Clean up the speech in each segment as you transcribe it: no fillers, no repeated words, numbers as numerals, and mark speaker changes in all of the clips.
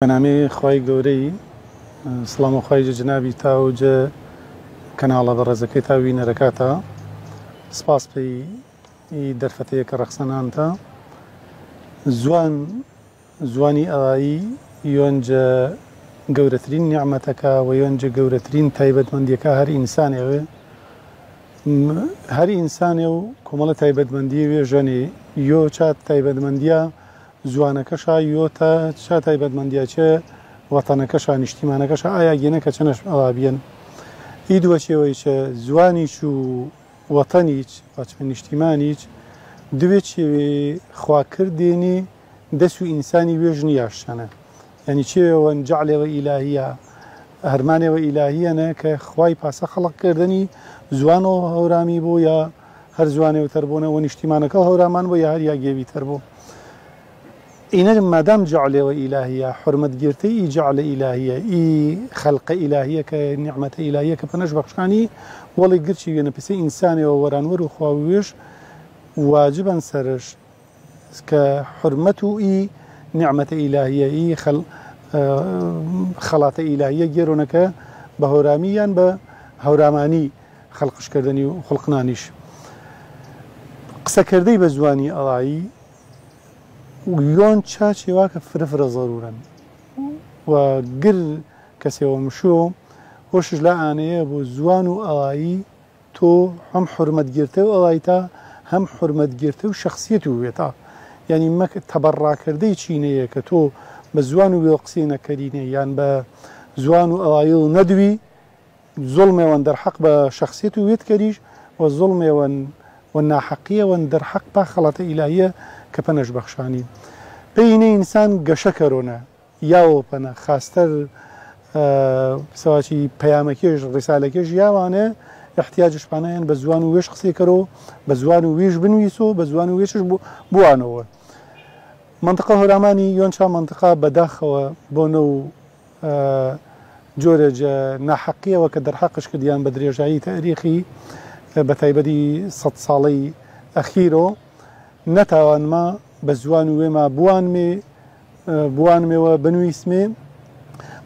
Speaker 1: بەنامی خی گەورەی سڵام و خی جنابی تاوجە کەناڵە بە ڕێزەکەی تا وینەرەکاتە سپاس پێی دەرفەتەیە کە ڕەخسەنانتە زوانی ئەوایی یۆنجە گەورەترین نیعمەتەکە و یۆنجە گەورەترین تایبەتمەندیەکە هەر ئینسانێ و کۆمەڵە تایبەتمەندی وێژەنێ یۆ چات تایبەتمەندیە زوانەکەشا یۆتە چا تایبەتمەندیە چێ وەتەنەکەشا نیشتیمانەکەشا ئایا گێنەکە چەنەش ئەوابیەن ئی دووەچێەوەی چە زوانیش و وەتەنیچ واچمە نیشتیمانیچ دوێت شێوێ خواکردێنی دەست و ئینسانی وێژ نیاشتەنە یعنی چێوە جەعلێوە ئیلاهیە هەرمانێوە ئیلاهیەنە کە خوای پاسە خەڵقکردنی زوانەوە هەورامی بوو یا هەر زوانێوە تەربوونەوە نیشتیمانەکە هەورامان بۆ یا هەر یاگێوی تەر بوو إن مادام جعله وإلهية حرمة جرتي جعل إلهية خلق إلهية كنعمة إلهية كفنش بخشاني والله قرشي أنا بس إنسان وورانور وخواويش واجبا سرش كحرمته نعمة إلهية خلاط إلهية جيرونك بهوراميا بهوراماني خلقش كردني وخلقنانيش قسا كردي بزواني أضاعي ويون تشاشي واكا فرفرة ضرورا وقر كسي ومشو وش لا أنا أبو زوانو ألاي تو هم حرمة جيرته وألايتا هم حرمة جيرته وشخصيته ويتا يعني ما تبرع كردي تشينيه كتو بزوانو يقصينا كريني يعني بزوانو ألاي ندوي ظلمه وندر حق بشخصيته ويتكريش والظلمه والناحقية وندر حق بخلط إلهية كپنش بخشاني بين إنسان قشكرنا ياو بنا خاستر سواشي بيامكيش رسالكيش ياوانا احتياجش بناين بزوانو ويش قصي كرو بزوانو ويش بنويسو بزوانو ويش بوانو منطقة هراماني يونشا منطقة بداخة بونو جورج ناحقية وكدر حقش كديان بدريجاي تاريخي بتايبدي 100 صالي أخيرو نتوان ما بزوان وما بوان مي وبنويسمي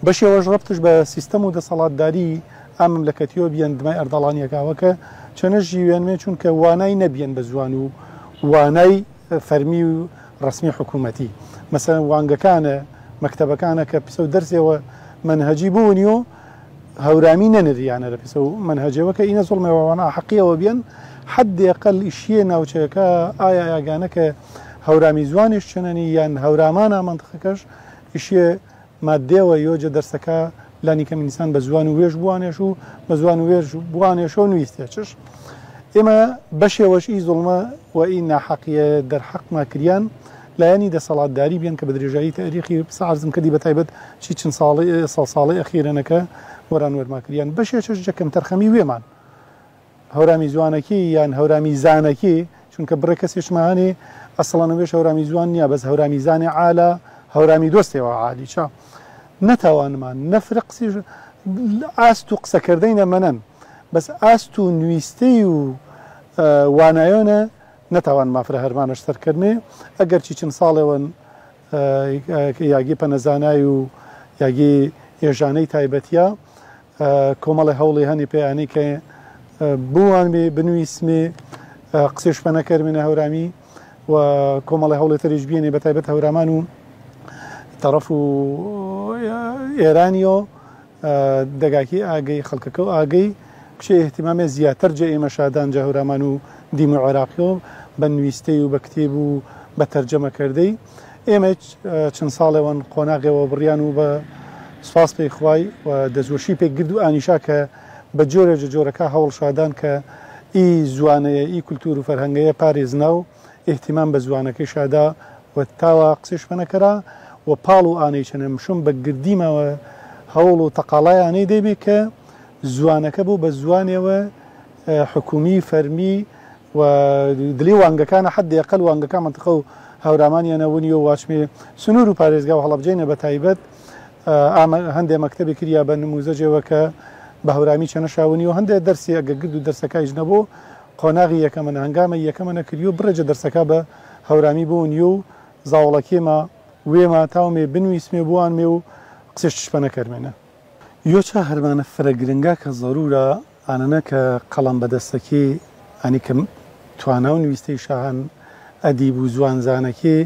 Speaker 1: باش يوجربتش بسيستم ودا صلاة داري مملكتيو بيان دماء أرضالانيا كاوكا چنجي ويان مي چونك واناي نبيان بزوانو واناي فرمي رسمي حكومتي مثلا وانغا كان مكتبه كان كبسو درسي ومنهجي بونيو هورامي ننري يعني ربسو منهجي وكا إنا ظلمي وانا حقية وبيان حد يقل إشينا وشكا آية ياغانك هورامي زوانش چنني يعني هورامانا منطقكش إشي مادة ويوجد درسكا لاني كم إنسان بزوان ويش بوانيشو بزوان ويش بوانيشو نويستيشش إما بشي وش إي ظلمة وإنا حقية در حق ما كريان لا يعني ده صلاة داري بيان كبدرجاي تاريخي بس عرضم كدي بتايبت شي چن صالي أخيرا نكا وران ور ما كريان بشي وش جكم ترخمي ويمان هەورامی زوانەکی یان هەورامی زانەکی چونکە بڕێ کەسێش ماهانێ ئەسڵە نوێش هەورامی زوان نییە بەس هەورامی زانێ عالە هەورامی دۆستێەوە عالیچە نەتاوانمان نەفرقسی ئاست و قسەکردەی نەمەنەن بەس ئاست و نوویستەی و وانایۆنە نەتاوان مافرە هەرمانە شتەرکردنێ ئەگەر چی چند ساڵێوەن یاگی پەنەزانای و یاگی ئێژانەی تایبەتیە کۆمەڵی هەوڵی هەنی پێیانەی کە بوان بنويسمي قسيش بنكر من هورامي وكمال هولة ترجبيني بتايبت هورامانو طرفو إيرانيو دقاكي آقي خلقكو آقي كشي اهتمامي زياتر جاي مشاهدان جا هورامانو ديمو عراقيو بنويستي وبكتيبو بترجمة كردي إيمج چند صالة وان قوناغي وبريانو بسفاس بي خواي ودزوشي بي قردو آنيشا كا بجورة جوركا هول شادان كا إي زوانية إي كولتور وفرهنجية باريزناو اهتمام بزوانكي شادا والتاوى قسيش فنكرا وبالو آني شنمشون بقديمة وهول وتقالاي آني ديبي كا زوانكا بو بزوانية وحكومي فرمي ودلي وانغا كان حد يقل وانغا كان منطقو هورامانيا نونيو واشمي سنورو باريزغا وحلب جينا بتايبت هندي مكتبي كريا بنموزجي وكا بهورامی چنشاونی و هنده درسی اگر گرد و درسکایش نبو قناغی یکمن هنگام یکمن کریو برج درسکا به هورامی بونیو زاولکی ما وێما تاومێ بنویسمێ بوانمێ و قسەشتش پە نەکەرمێنە یۆچە هەرمانە فرەگرنگا کە زەرورە ئانەنە کە قەڵەم بەدەستەکێ ئەنی کە توانە و نویستەی شاهان ئەدیب و زوانزانەکێ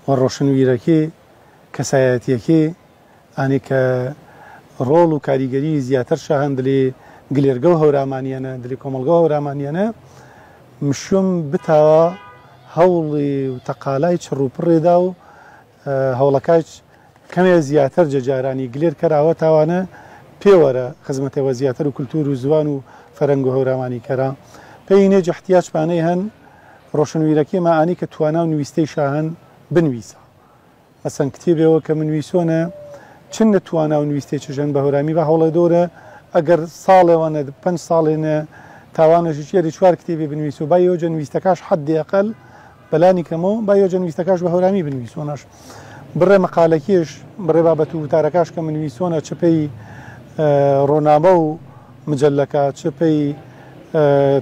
Speaker 1: و ڕۆشنویرەکێ کەسایەتیەکێ ئانی کە ڕۆڵ و کاریگەری زیاتر شاهان دلێ گلێرگە و هەورامانیانە دلی کۆمەڵگە و هەورامانیانە مشوم بتاوە هەوڵی و تەقالای چڕوپڕێدا و هەوڵەکەش کەمێ زیاتر جەجارانی گلێر کەراوە تاوانە پێوەرە خزمەتەوە زیاتر و کولتور و زوان و فەرەنگ و هەورامانی کەرا پێینێ احتیاجپانەی هەن ڕۆشنویرەکەی ماعانی کە توانە و نویستەی شاهن بنویسە ئەسەن کتێبەوە کە منویسۆنە چن نەتوانە و نویستێ چژەن بە هەورامی بە هەوڵە دۆرە ئەگەر ساڵێوانە 5 ساڵێنە تاوانەژی چێری 4 کتێبی بنویس و با یۆجە نویستەکەش حەدی ئەقل بەلانی کەمەوە با یۆجە نویستەکەش بە هەورامی بنویسۆنەش بڕێ مەقالەکیش بڕێ بابەت و وتارەکەش کە منویسۆنە چپەی ڕۆنامە و مجلەکە چپەی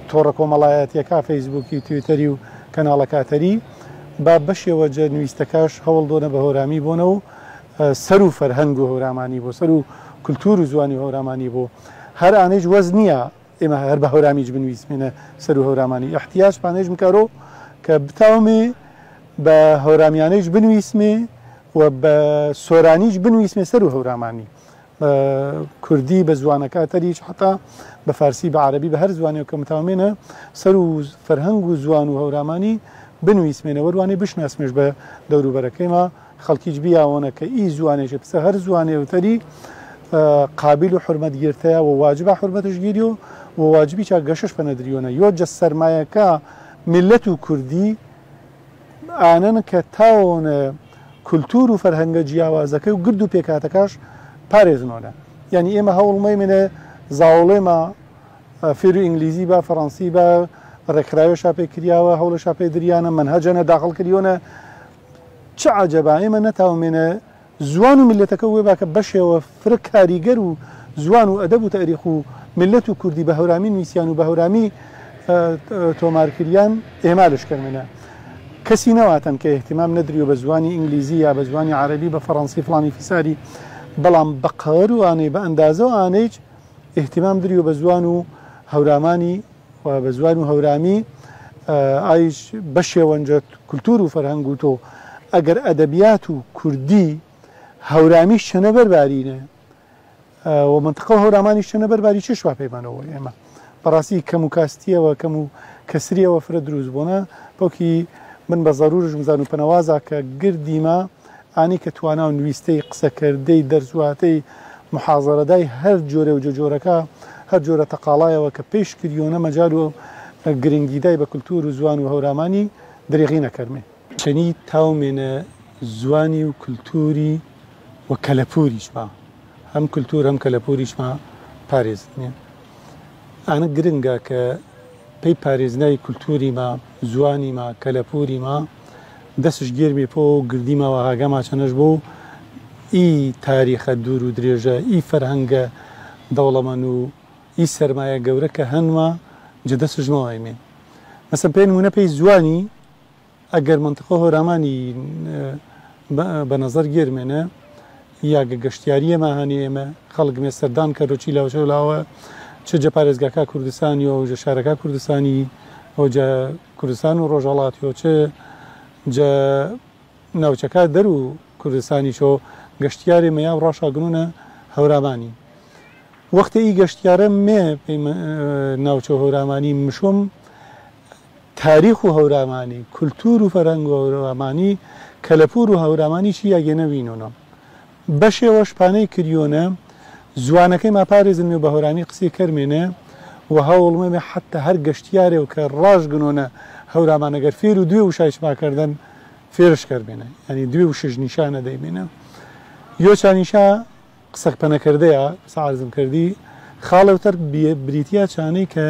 Speaker 1: تۆڕە کۆمەڵایەتیەکە فەیسبووکی تویتەری و کەناڵەکاتەری با بەشێوە جە نویستەکەش هەوڵ دۆنە بە هەورامی بۆنە و سەر و فەرهەنگ و هەورامانی بۆ سەر و کولتور و زوانی هەورامانی بۆ هەر ئانەیش وەز نییە ئێمە هەر بە هەورامیش بنویسمێنە سەر و هەورامانی احتیاج پانەیش بکارۆ کە بتاومێ بە هەورامیانەیش بنویسمێ و بە سۆرانیش بنویسمێ سەر و هەورامانی کوردی بە زوانەکە تەریش حتا بە فارسی بە عەرەبی بە هەر زوانێک کە متاومێنە سەر و فەرهەنگ و زوان و هەورامانی بنویسمێنە وەروانەی بشناسمێش بە دەوروبەرەکەیمە خەڵکیش بیاوەنە کە ئی زوانێکی پسە هەر زوانێ وتەری قابل و حرمەتگیرتەیە و واجبە حرمەتشگیری و واجبی چا گەشش پەنەدریۆنە یۆجە سەرمایەکە میلەت و کوردی ئانەن کە تاوەنە کولتور و فەرهەنگە جیاوازەکەی و گرد و پێکاتەکەش پارێزنۆنە یعنی ئێمە هەوڵمەی منە زاوڵێمە فێر و ئینگلیزی بە فەڕەنسی بە ڕێکخراوێ شاپێ کریاوە هەوڵە شاپێ دریانە منهەجەنە داخڵ کریۆنە چه عجەبا ئێمە نەتاومێنە زوان و میلەتەکە وێ باکە بەشێوە فرە کاریگەر و زوان و ئەدەب و تاریخ و میلەت و کوردی بە هەورامی نویسیان و بە هەورامی تۆمارکریان ئێمالش کردمێنە کەسی نەواتەن کە احتیمام نەدریۆ بە زوانی ئینگلیزی یا بە زوانی عەرەبی بە فەڕەنسی فڵانی فیساری بەڵام بە قەوەر و ئانەی بە ئەندازە و ئانەیج احتیمام دریۆ بە زوان و هەورامانی و بە زوان و هەورامی ئایش بەشێوەنجە کولتور و فەرهەنگ و تۆ ئەگەر ئەدەبیات و کوردی هەورامی شەنە بەربارینە و منتقە هەورامانی شەنە بەرباری چ شوا پەیمانەوە ئێمە بەڕاستی کەم و کاستیەوە کەم و کەسریەوە فرە دروست بوونە بۆکی من بە زەرورش مزان و پەنەوازە کە گردیمە ئانی کە توانە و نویستەی قسەکردەی دەرزواتەی محازەرەدای هەر جۆرە و جۆرەکە هەر جۆرە تەقاڵایەوە کە پێش کردیۆنە مەجال و گرنگیدای بە کولتور و زوان و هەورامانی دریغی نەکەرمێ چەنی تاومێنە زوانی و کولتوری و کەلەپوریشمە هەم کولتور هەم کەلەپوریشمە پارێزنێ ئانە گرنگە کە پێی پارێزنای کولتوریمە زوانیمە کەلەپوریمە دەستش گێرمێ پۆ و گردیمەوە هاگەما چەنەش بۆ ئی تاریخە دوور و درێژە ئی فەرهەنگە دەوڵەمەند و ئی سەرمایە گەورە کە هەنمە جە دەستش نەوایمێ مەسەن پێی نمونە پێی زوانی ئەگەر منتقە هەورامانی بە نەزەر گێرمێنە یاگە گەشتیاریەمە هەنێ ئێمە خەڵکمێ سەردان کە ڕۆچی لاوچەولاوە چ جە پارێزگاکە کوردستانی و جە شارەکە کوردستانی ئەو جە کوردستان و ڕۆژهەڵاتیۆ چ جە ناوچەکە دەر و کوردستانیشۆ گەشتیارێ مەیا و ڕاشاگرونە هەورامانی وەختە ئی گەشتیارە مێ ناوچە هەورامانی مشۆم تاریخ و هەورامانی کولتور و فەرهەنگ و هەورامانی کەلەپور و هەورامانیشی یاگەنەوینۆنە بەشێوەش پانەی کریۆنە زوانەکەی ماپارێزنێ و بە هەورامی قسەی کەرمێنە و هەوڵمەمێ حتا هەر گەشتیارێ و کە ڕاژگنۆنە هەورامانەگەر فێر و دوێ و شایشماکردن فێرش کردمێنە ینی دوێ و شش نیشانە دەیمێنە یۆچانیشا قسەک پەنەکردەیە سەعرزم کردی خاڵەوتەر بریتیا چانەی کە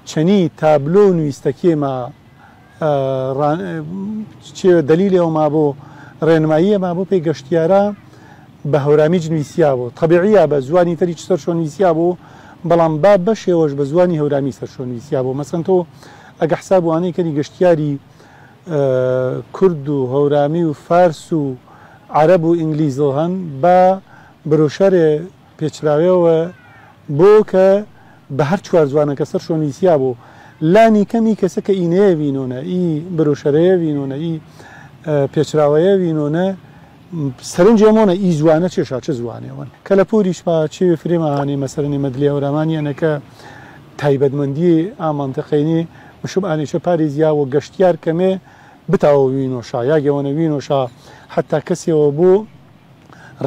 Speaker 1: چەنی تابلۆ و نویستەکێمە دەلیلێەوە ما بۆ ڕێنماییە ما بۆ پێی گەشتیارە بە هەورامیج نویسیا بوو طبیعیە بە زوانی تەری سەر شۆ نویسیا بوو بەڵام با بەشێوەش بە زوانی هەورامی سەر شۆ نویسیا بوو مەسەن تۆ ئەگە حسابوانەی کەنی گەشتیاری کورد و هەورامی و فارس و عرب و ئینگلیزۆ هەن بە برۆشەرێ پێچراوێەوە بۆ کە بە هەر چوار زوانەکە سەر شۆنیسیا بوو لانی کەمی کەسە کە ئینەیە وینۆنە ئی برۆشەرەیە وینۆنە ئی پێچراوەیە وینۆنە سەرنجێمۆنە ئی زوانە چێشا چه زوانێەوەن کە لە پۆریش چێ فرێمەهانی مەسەرنی مەدلی هەورامانیانەکە تایبەتمەندی ئامانتەقینی مشوب ئانیشە پارێزیا و گەشتیار کەمێ بتاوە وینۆشا یاگەوەنە وینۆشا حتا کەسێەوە بۆ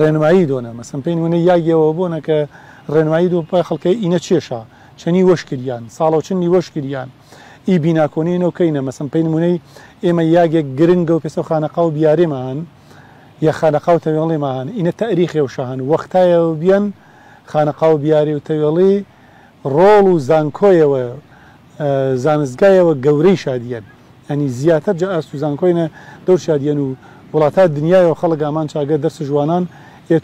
Speaker 1: ڕێنمایی دۆنە مەسم پێی وێنە یاگەوە بۆنە کە ڕێنمایی دۆ پای خەڵکەی ئینە چێشە چەنی وەشکریان ساڵەو چنی وەشکریان ئی بیناکۆنینەوەکەینە مەسم پێی نمونەی ئێمە یاگێک گرنگە و پێسە خانەقا و بیارێمان یا خانەقا و تەوێڵێمان ئینە تەریخێ و شەهان وەختایەوە بیان خانەقا و بیاری و تەوێڵی ڕۆڵ و زانکۆیەوە زانستگایەوە گەورەی شادیان ئەنی زیاتر جا ئاست و زانکۆینە دەور شادیان و وڵاتە دنیایەوە خەڵک ئامان چاگە دەرس جوانان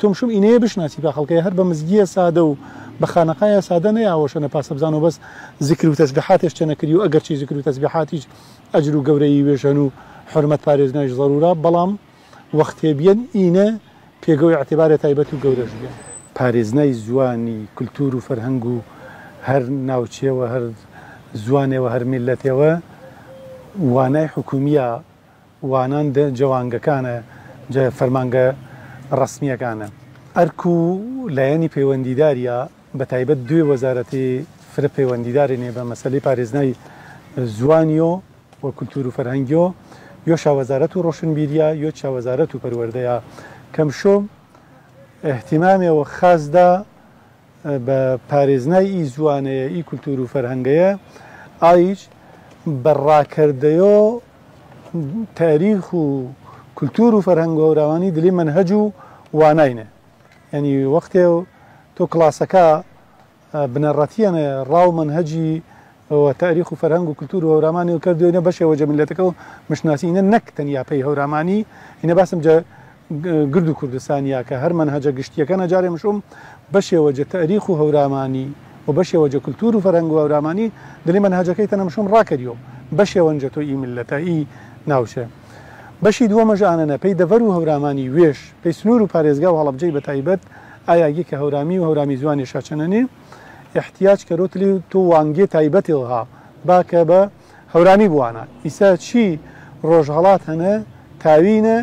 Speaker 1: تۆم شم ئینەیە بشناسی بە خەڵکەیە هەر بە مزگیە سادە و بە خانەقایە سادە نەیاوەشەنە پاسە بزان و بەس ذکر و تەسبیحاتێش چە نەکردی و ئەگەرچی ذکر و تەسبیحاتیش ئەجر و گەورەی وێژەن و حورمەت پارێزناش ضرورە بەڵام وەختێ بیەن ئینە پێگەوەی اعتیبارە تایبەت و گەورەش بیان پارێزنای زوانی کولتور و فەرهەنگ و هەر ناوچێوە هەر زوانێەوە هەر میلەتێوە وانای حکومیە وانان جەوانگەکانە فەرمانگە ڕسمیەکانە ئەرک و لایەنی پەیوەندیداریە بە تایبەت دوێ وەزارەتی فرە پەیوەندیدارێنێ بە مەسەلەی پارێزنای زوانیۆ و کولتور و فەرهەنگیۆ یۆ شاوەزارەت و ڕۆشنبیریە یۆ چاوەزارەت و پەروەردەیە کەمشۆ احتیمامێەوە خازدا بە پارێزنای ئی زوانەیە ئی کولتور و فەرهەنگەیە ئایش بەڕاکردەیۆ تاریخ و کولتور و فەرهەنگ و هەوراوانی دلی منهەج و واناینە ینی وەختێ تۆ کلاسەکە بنەڕەتیانە ڕاو منهەجی تاریخ و فەرهەنگ و کولتور و هەورامانی و کردوێنە بەشێوە جەمیلەتەکە و مشناسینە نەک تەنیا پێی هەورامانی ئینە باسم گرد و کوردستانیا کە هەر منهەجە گشتیەکە نەجارێ مشوم بەشێوە جە تاریخ و هەورامانی و بەشێوە جە کولتور و فەرهەنگ و هەورامانی دلی منهەجەکەی تەنە مشوم ڕاکەریەوە بەشێوەنجە تۆ ئی میلەتە ئی ناوچە بەشی دووەمەژ ئانەنە پێی دەڤەر و هەورامانی وێش پێی سنوور و پارێزگا و هەڵەبجەی بە تایبەت ئایاگی کە هەورامی و هەورامی زوانی شاچەنەنێ احتیاج کەرۆتلی تۆ وانگێ تایبەتێڵها باکە بە هەورامی بوانە ئیسا چی ڕۆژهەڵات هەنە تاوینە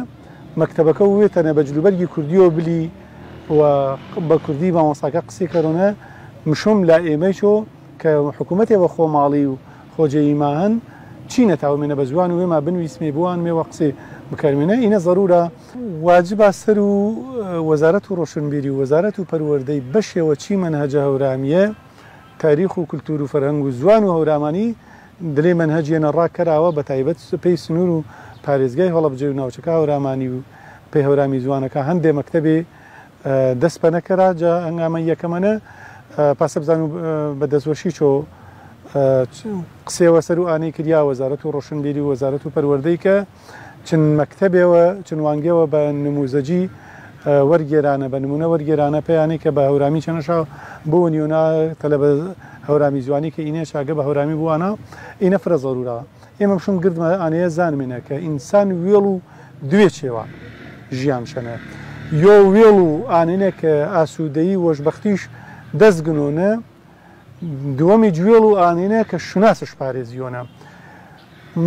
Speaker 1: مەکتەبەکە وێتەنە بە جلوبەرگی کوردیۆ بلی و بە کوردی مامۆستاکە قسەی کەڕۆنە مشوم لا ئێمەیشۆ کە حکوومەتێوە خۆماڵی و خۆجەیما هەن چی نەتاومێنە بە زوان و وێما بنویسمێ بوان مێوە قسێ بکارمێنە ئینە ضرورە واجبە سەر و وەزارەت و ڕۆشنبیری و وەزارەت و پەروەردەی بەشێوە چی منهەجە هەورامیە تاریخ و کولتور و فەرهەنگ و زوان و هەورامانی دلێ منهەجیەنە ڕاکەراوە بە تایبەت پێی سنوور و پارێزگای هەڵەبجە و ناوچەکە هەورامانی و پێی هەورامی زوانەکە هەندێ مەکتەبێ دەست پە نەکەرا جا ئەنگامە یەکەمەنە پاسە بزان و بە دەستوەشی چۆ قسێوە سەر و ئانەی کریا وەزارەت و ڕۆشنبیری و وەزارەت و پەروەردەی کە چەند مەکتەبێەوە چەند وانگەوە بە نموزەجی وەرگێرانە بە نمونە وەرگێرانە پێیانەی کە بە هەورامی چەنەشا بۆ نیۆنا تەلە بە هەورامی زوانی کە ئینێ شاگە بە هەورامی بووانە ئینە فرە زەرورە ئێمە بشم گردمە ئانەیە زانمێنە کە ئینسان وێڵ و دوێ چێوە ژیان شەنە یۆ وێڵ و ئانێنە کە ئاسوودەیی وەشبەختیش دەستگنۆنە دووەمی گوێڵ و ئانێنە کە شوناسش پارێزیۆنە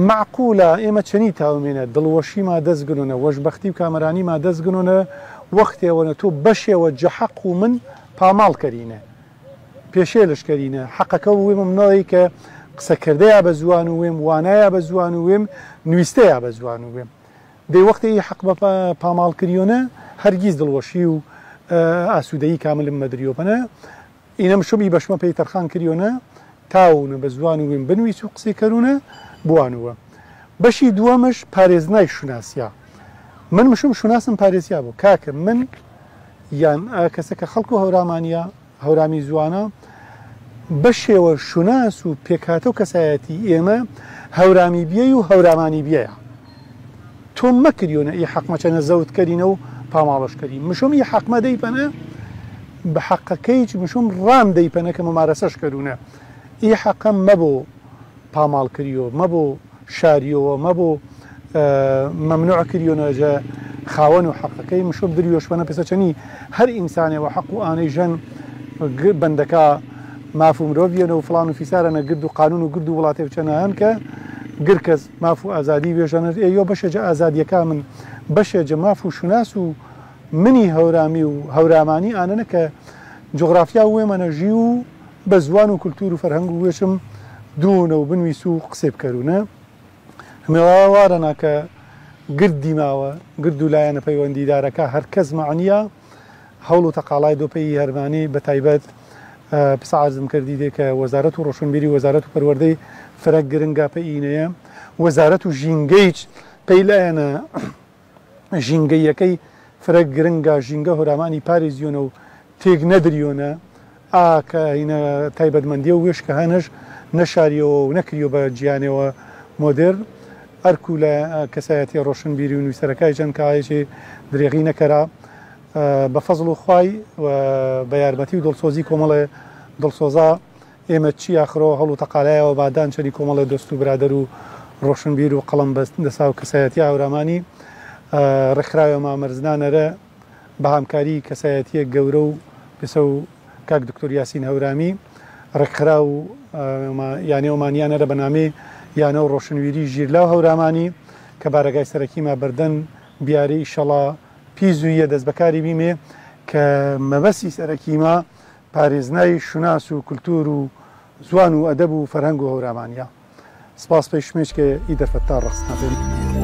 Speaker 1: معقولە ئێمە چەنی تاومێنە دڵوەشیما دەستگنۆنە وەشبەختی و کامەرانیما دەستگنۆنە وەختێوەنە تۆ بەشێوە جەحەق و من پاماڵ کەرینە پێشێ لەشکەرینە حەقەکە و وێمە منەوەی کە قسەکردەیە بە زوان و وێم وانایە بە زوان و وێم نوویستەیە بە زوان و وێم دەی وەختی حەق بە پاماڵکردیۆنە هەرگیز دڵوەشی و ئاسوودەیی کاملم مەدریۆپەنە ئینە مشومی بەشمە پێی تەرخان کردیۆنە تاونە بە زوان و وێم بنویس و قسەی کەرونە بوانوە بەشی دووەمەش پارێزنای شوناسیە من مشوم شوناسم پارێزیا بوو کاکە من یان کەسەکە خەڵک و هەورامانیە هەورامی زوانە بەشێوە شوناس و پێکاتە و کەسایەتی ئێمە هەورامی بیە و هەورامانی بیە تۆ مەکردیۆنە ئی حەقمەچەنە زەوتکەرینە و پاماڵشکەری مشوم ئی حەقمە دەیپەنە بە حەقەکەی مشوم ڕام دەیپەنە کە مەمارەسەش کەرونە ئی حەقەم مەبۆ پاماڵ کردیۆ مەبۆ شاریەوە مەبۆ مەمنوع کردیۆنەجە خاوەن و حەقەکەی مشۆ دریۆشوەنە پێسەچەنی هەر ئینسانێەوە حەق و ئانەی ژەن بەندەکە ماف و مرۆڤیەنە و فڵان و فیسارەنە گرد و قانون و گرد و وڵاتێ بچەنە هەن کە گرکەس ماف و ئازادی وێژەنە ئێوە بەشێجە ئازادیەکە من بەشێجە ماف و شوناس و منی هەورامی و هەورامانی ئانەنە کە جغرافیا وێمەنەژی و بە زوان و کولتور و فەرهەنگ و وێشم دوونە و بنویس و قسێ بکەرونە هەمێوارەنا کە گردی ماوە گرد و لایەنە پەیوەندیدارەکە هەر کەس معنیە هەوڵ و تەقاڵای دۆپەی هەرمانی بە تایبەت پسعازم کردی دێ کە وەزارەت و ڕۆشنبیری وەزارەت و پەروەردەی فرەک گرنگا پەیینەیە وەزارەت و ژینگەیچ پێی لایەنە ژینگەیەکەی فرەک گرنگا ژینگە هۆرامانی پارێزیۆنە و تێک نەدریۆنە ئاکە هینە تایبەتمەندیە و وێشکە هەنەش نەشاریەوە و نەکریۆ بە گیانەوە مۆدرن ئەرکو لە کەسایەتی ڕۆشنبیری و نووسەرەکەی چەند کاهێکی درێغی نەکەرا بە فەزڵ و خوای بە یارمەتی و دڵسۆزی کۆمەڵێ دڵسۆزا ئێمە چی ئاخرەوە هەڵ و تەقالایەوە بادان چەری کۆمەڵە دۆست و برادەر و ڕۆشنبیر و قەڵم بەست دەسا و کەسایەتی هاورامانی ڕێکخراوە مامەرزنانەرە بە هامکاری کەسایەتیە گەورە و پێسە و کاک دکتۆر یاسین هەورامی ڕێکخرا و یانێومانیانەرە بەنامێ یانە و ڕۆشنویری ژیرلاو هەورامانی کە بارەگای سەرەکیما بەردەن بیارەی شەڵا پیزویە دەست بەکاری بیمێ کە مەبەسی سەرەکیما پارێزنای شوناس و کولتور و زوان و ئەدەب و فەرهەنگ و هەورامانیە سپاس پێی شمێچکە ئیدەفەتتا ڕخستە بێن.